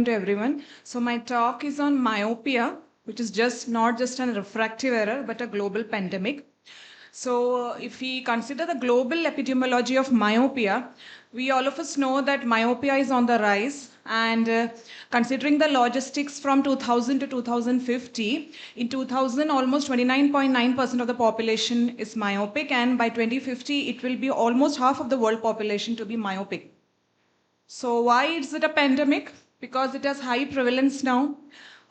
To everyone. So my talk is on myopia, which is not just a refractive error, but a global pandemic. So if we consider the global epidemiology of myopia, we all of us know that myopia is on the rise. And considering the logistics from 2000 to 2050, in 2000, almost 29.9% of the population is myopic. And by 2050, it will be almost half of the world population to be myopic. So why is it a pandemic? Because it has high prevalence now,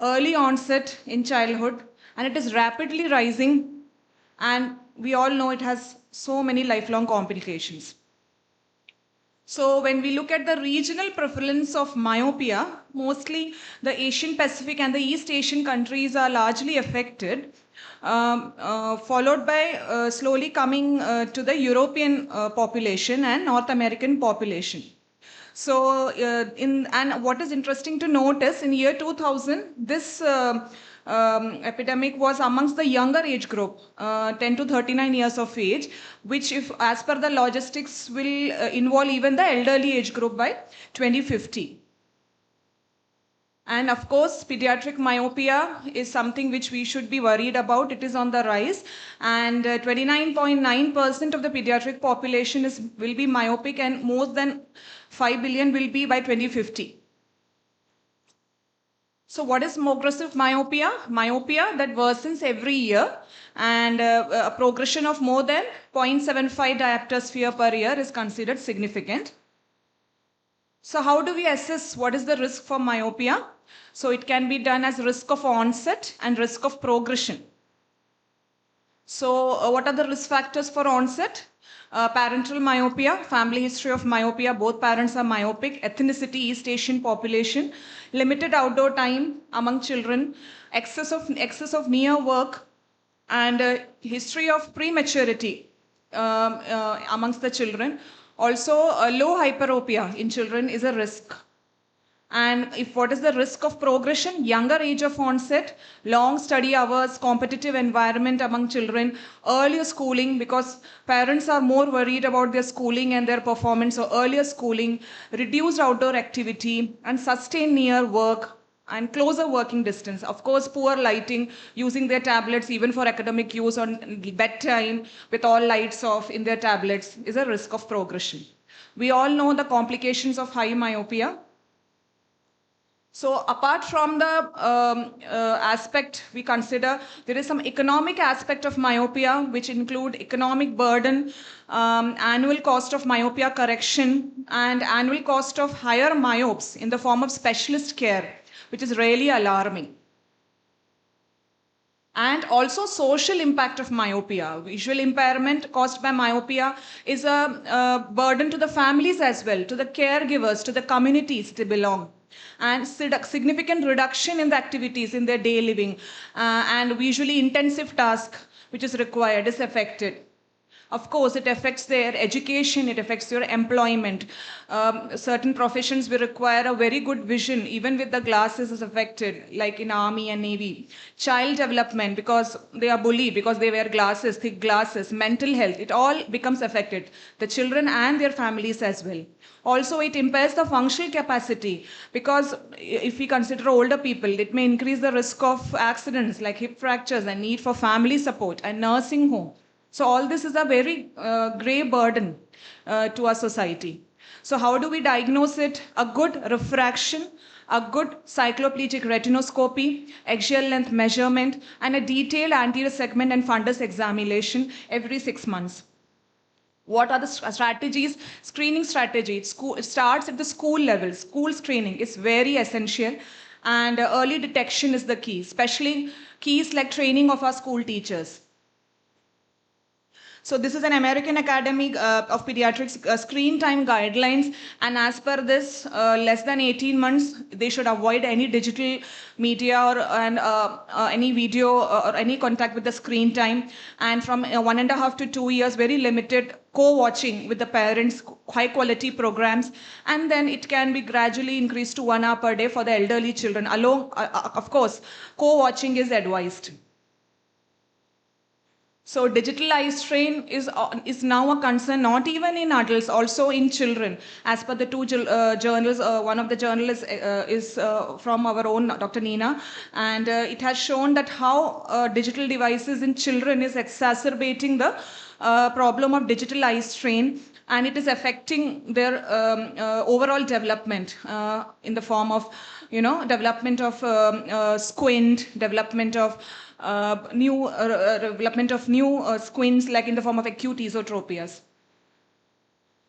early onset in childhood, and it is rapidly rising. And we all know it has so many lifelong complications. So when we look at the regional prevalence of myopia, mostly the Asian Pacific and the East Asian countries are largely affected, followed by slowly coming to the European population and North American population. So, and what is interesting to notice, in year 2000, this epidemic was amongst the younger age group, 10 to 39 years of age, which, if as per the logistics, will involve even the elderly age group by 2050. And of course, pediatric myopia is something which we should be worried about. It is on the rise, and 29.9% of the pediatric population will be myopic, and more than 5 billion will be by 2050. So what is progressive myopia? Myopia that worsens every year, and a progression of more than 0.75 diopter sphere per year is considered significant. So how do we assess what is the risk for myopia? So it can be done as risk of onset and risk of progression. So what are the risk factors for onset? Parental myopia, family history of myopia, both parents are myopic, ethnicity, East Asian population, limited outdoor time among children, excess of near work, and history of prematurity amongst the children. Also, low hyperopia in children is a risk. And what is the risk of progression? Younger age of onset, long study hours, competitive environment among children, earlier schooling, because parents are more worried about their schooling and their performance, so earlier schooling, reduced outdoor activity, and sustained near work, and closer working distance. Of course, poor lighting, using their tablets even for academic use on bedtime with all lights off in their tablets is a risk of progression. We all know the complications of high myopia. So apart from the aspect we consider, there is some economic aspect of myopia, which include economic burden, annual cost of myopia correction, and annual cost of higher myopes in the form of specialist care, which is really alarming. And also social impact of myopia. Visual impairment caused by myopia is a burden to the families as well, to the caregivers, to the communities they belong. And significant reduction in the activities in their day living, and visually intensive task which is required is affected. Of course, it affects their education, it affects their employment. Certain professions will require a very good vision, even with the glasses is affected, like in Army and Navy. Child development, because they are bullied, because they wear glasses, thick glasses. Mental health, it all becomes affected. The children and their families as well. Also, it impairs the functional capacity, because if we consider older people, it may increase the risk of accidents like hip fractures and need for family support and nursing home. So all this is a very grave burden to our society. So how do we diagnose it? A good refraction, a good cycloplegic retinoscopy, axial length measurement, and a detailed anterior segment and fundus examination every 6 months. What are the strategies? Screening strategy. It starts at the school level. School screening is very essential, and early detection is the key, especially keys like training of our school teachers. So this is an American Academy of Pediatrics screen time guidelines, and as per this, less than 18 months, they should avoid any digital media or any video or any contact with the screen time. And from 1.5 to 2 years, very limited co-watching with the parents, high quality programs, and then it can be gradually increased to 1 hour per day for the elderly children. Along, of course, co-watching is advised. So digital eye strain is now a concern not even in adults, also in children. As per the two journals, one of the journalists is from our own Dr. Nina, and it has shown that how digital devices in children is exacerbating the problem of digital eye strain, and it is affecting their overall development in the form of, development of squint, development of development of new squints, like in the form of acute esotropias.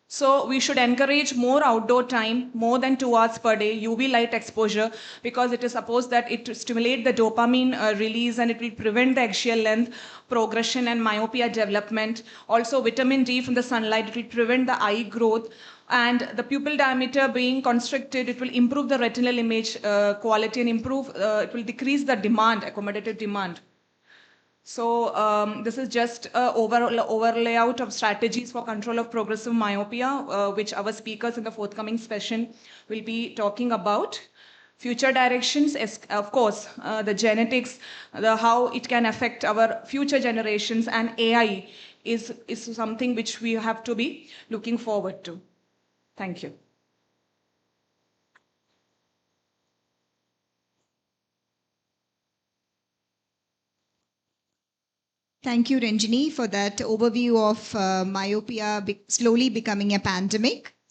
So we should encourage more outdoor time, more than 2 hours per day, UV light exposure, because it is supposed that it stimulate the dopamine release, and it will prevent the axial length progression and myopia development. Also vitamin D from the sunlight, it will prevent the eye growth, and the pupil diameter being constricted, it will improve the retinal image quality and it will decrease the demand, accommodative demand. So this is just a overlayout of strategies for control of progressive myopia, which our speakers in the forthcoming session will be talking about. Future directions is, of course, the genetics, how it can affect our future generations, and AI is something which we have to be looking forward to. Thank you. Thank you, Ranjini, for that overview of myopia slowly becoming a pandemic.